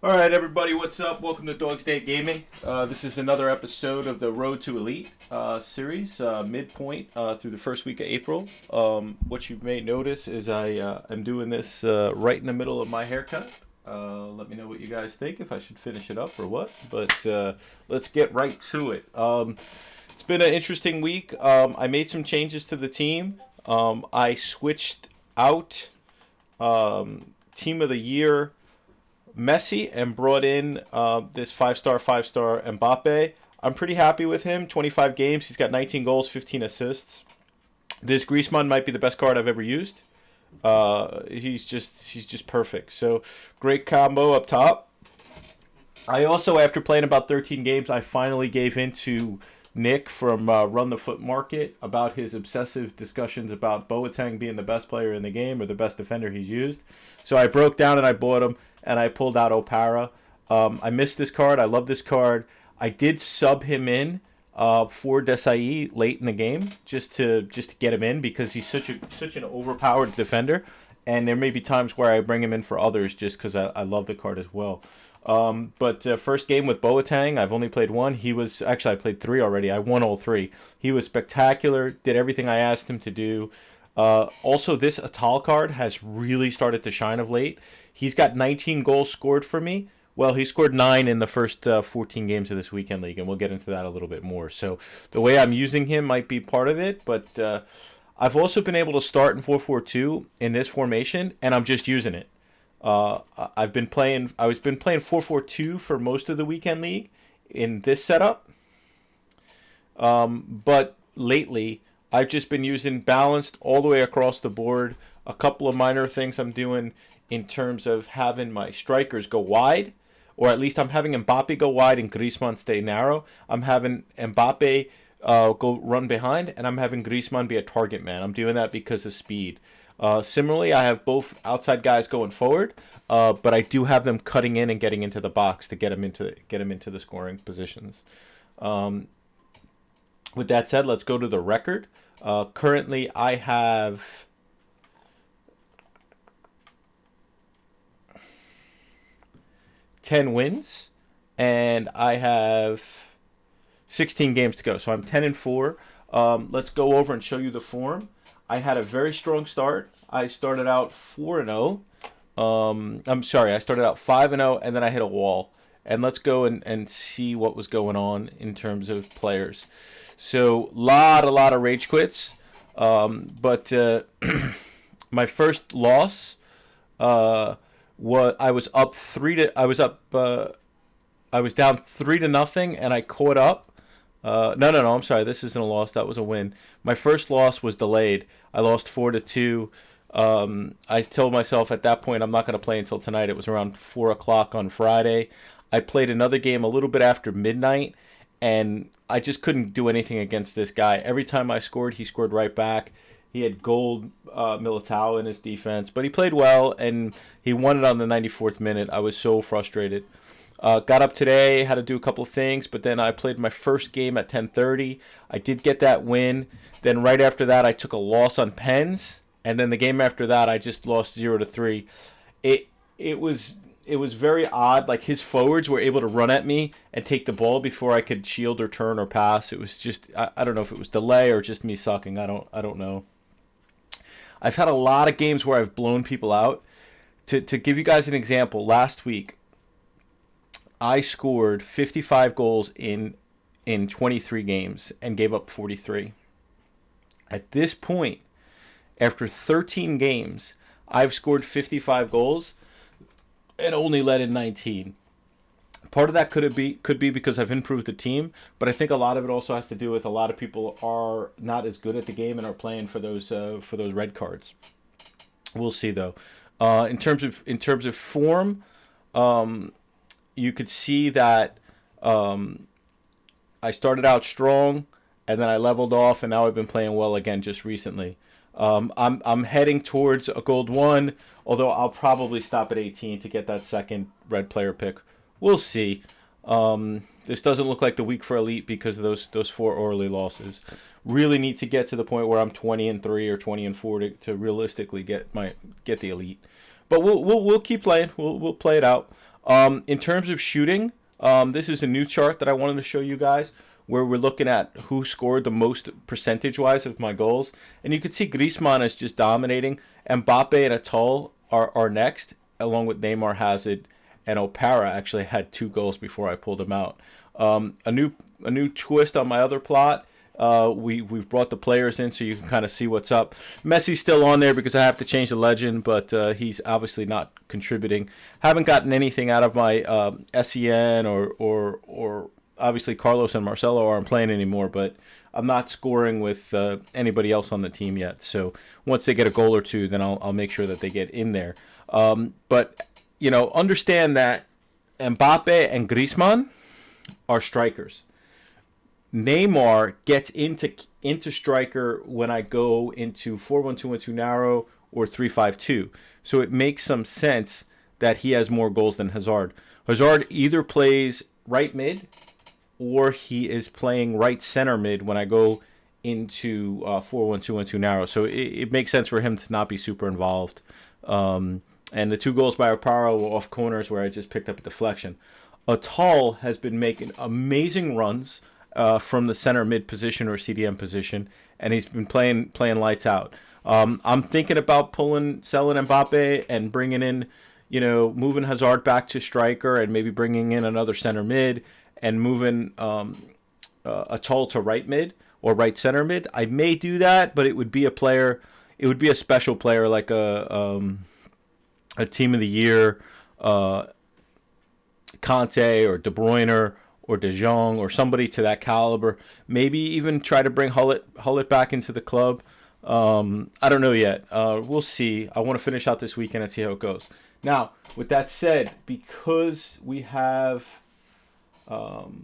All right, everybody, what's up? Welcome to Dog State Gaming. This is another episode of the Road to Elite series, midpoint through the first week of April. What you may notice is I am doing this right in the middle of my haircut. Let me know what you guys think, if I should finish it up or what. But let's get right to it. It's been an interesting week. I made some changes to the team. I switched out Team of the Year Messi and brought in this five-star Mbappe. I'm pretty happy with him. 25 games. He's got 19 goals, 15 assists. This Griezmann might be the best card I've ever used. He's just perfect. So great combo up top. I also, after playing about 13 games, I finally gave in to Nick from Run the Foot Market about his obsessive discussions about Boateng being the best player in the game or the best defender he's used. So I broke down and I bought him, and I pulled out Opara. I missed this card. I love this card. I did sub him in for Desai late in the game just to get him in because he's such an overpowered defender. And there may be times where I bring him in for others just because I love the card as well. But first game with Boateng, I've only played one. I played three already. I won all three. He was spectacular, did everything I asked him to do. Also, this Atal card has really started to shine of late. He's got 19 goals scored for me. Well, he scored 9 in the first 14 games of this weekend league, and we'll get into that a little bit more. So the way I'm using him might be part of it, but I've also been able to start in 4-4-2 in this formation, and I'm just using it. I've been playing 4-4-2 for most of the weekend league in this setup. But lately, I've just been using balanced all the way across the board. A couple of minor things I'm doing in terms of having my strikers go wide, or at least I'm having Mbappe go wide and Griezmann stay narrow. I'm having Mbappe go run behind, and I'm having Griezmann be a target man. I'm doing that because of speed. Similarly, I have both outside guys going forward, but I do have them cutting in and getting into the box to get them into the scoring positions. With that said, let's go to the record. Currently, I have 10 wins, and I have 16 games to go. So I'm 10-4. Let's go over and show you the form. I had a very strong start. I started out 4-0. I started out 5-0, and then I hit a wall. And let's go and see what was going on in terms of players. So a lot of rage quits. But my first loss I was down 3-0, and I caught up. No, I'm sorry. This isn't a loss. That was a win. My first loss was delayed. I lost 4-2. I told myself at that point I'm not going to play until tonight. It was around 4 o'clock on Friday. I played another game a little bit after midnight, and I just couldn't do anything against this guy. Every time I scored, he scored right back. He had gold Militao in his defense, but he played well, and he won it on the 94th minute. I was so frustrated. Got up today, had to do a couple of things, but then I played my first game at 10:30. I did get that win. Then right after that, I took a loss on pens, and then the game after that, I just lost 0-3. It was very odd. Like, his forwards were able to run at me and take the ball before I could shield or turn or pass. It was just I don't know if it was delay or just me sucking. I don't know. I've had a lot of games where I've blown people out. To give you guys an example, last week I scored 55 goals in 23 games and gave up 43. At this point, after 13 games, I've scored 55 goals and only let in 19. Part of that could be because I've improved the team, but I think a lot of it also has to do with a lot of people are not as good at the game and are playing for those red cards. We'll see though. In terms of form, you could see that I started out strong and then I leveled off, and now I've been playing well again just recently. I'm heading towards a gold 1, although I'll probably stop at 18 to get that second red player pick. We'll see. This doesn't look like the week for Elite because of those 4 early losses. Really need to get to the point where I'm 20-3 or 20-4 to realistically get the Elite. But we'll keep playing. We'll play it out. In terms of shooting, this is a new chart that I wanted to show you guys where we're looking at who scored the most percentage-wise of my goals. And you can see Griezmann is just dominating. Mbappe and Atal are next, along with Neymar, Hazard, and Opara actually had 2 goals before I pulled him out. A new twist on my other plot. We've brought the players in so you can kind of see what's up. Messi's still on there because I have to change the legend, but he's obviously not contributing. Haven't gotten anything out of my SEN or obviously Carlos and Marcelo aren't playing anymore, but I'm not scoring with anybody else on the team yet. So once they get a goal or two, then I'll make sure that they get in there. But understand that Mbappe and Griezmann are strikers. Neymar gets into striker when I go into 4-1-2-1-2 narrow or 3-5-2. So it makes some sense that he has more goals than Hazard. Hazard either plays right mid or he is playing right center mid when I go into 4-1-2-1-2 narrow. So it makes sense for him to not be super involved. And the 2 goals by Opara were off corners where I just picked up a deflection. Atal has been making amazing runs from the center mid position or CDM position, and he's been playing lights out. I'm thinking about selling Mbappe and bringing in, moving Hazard back to striker and maybe bringing in another center mid and moving Atal to right mid or right center mid. I may do that, but it would be a special player like a team of the year, Conte or De Bruyne or De Jong or somebody to that caliber. Maybe even try to bring Hullet back into the club. I don't know yet. We'll see. I want to finish out this weekend and see how it goes. Now, with that said, because we have the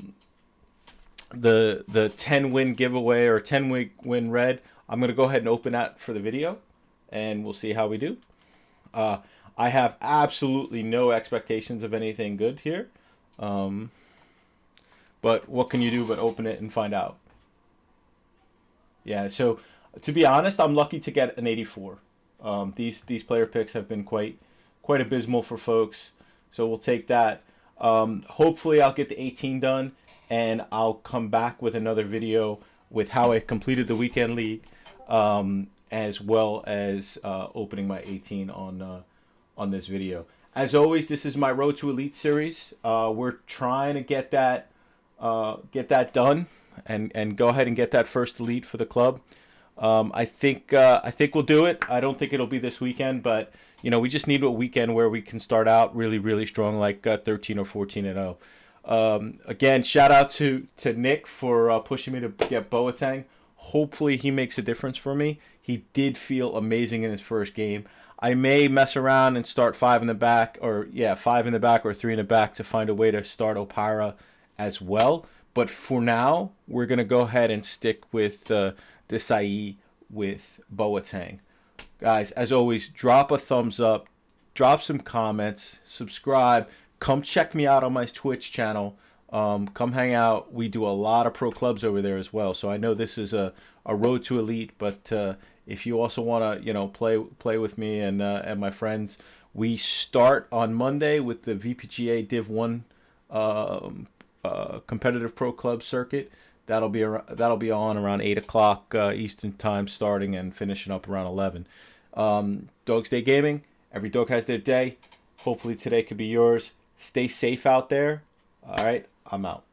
10-win giveaway or 10-win red, I'm going to go ahead and open that for the video, and we'll see how we do. I have absolutely no expectations of anything good here. But what can you do but open it and find out? Yeah, so to be honest, I'm lucky to get an 84. These player picks have been quite abysmal for folks, so we'll take that. Hopefully I'll get the 18 done, and I'll come back with another video with how I completed the weekend league, as well as opening my 18 on this video. As always, this is my Road to Elite series. We're trying to get that done and go ahead and get that first elite for the club. I think we'll do it. I don't think it'll be this weekend, but we just need a weekend where we can start out really strong, like 13 or 14-0. Again, shout out to Nick for pushing me to get Boateng. Hopefully he makes a difference for me. He did feel amazing in his first game. I may mess around and start 5 in the back or 3 in the back to find a way to start Opara as well. But for now, we're going to go ahead and stick with Desailly with Boateng. Guys, as always, drop a thumbs up, drop some comments, subscribe. Come check me out on my Twitch channel. Come hang out. We do a lot of pro clubs over there as well. So I know this is a road to elite, but if you also want to play with me and my friends, we start on Monday with the VPGA Div 1 competitive pro club circuit. That'll be on around 8 o'clock Eastern time, starting and finishing up around 11. Dogs Day Gaming. Every dog has their day. Hopefully today could be yours. Stay safe out there. All right, I'm out.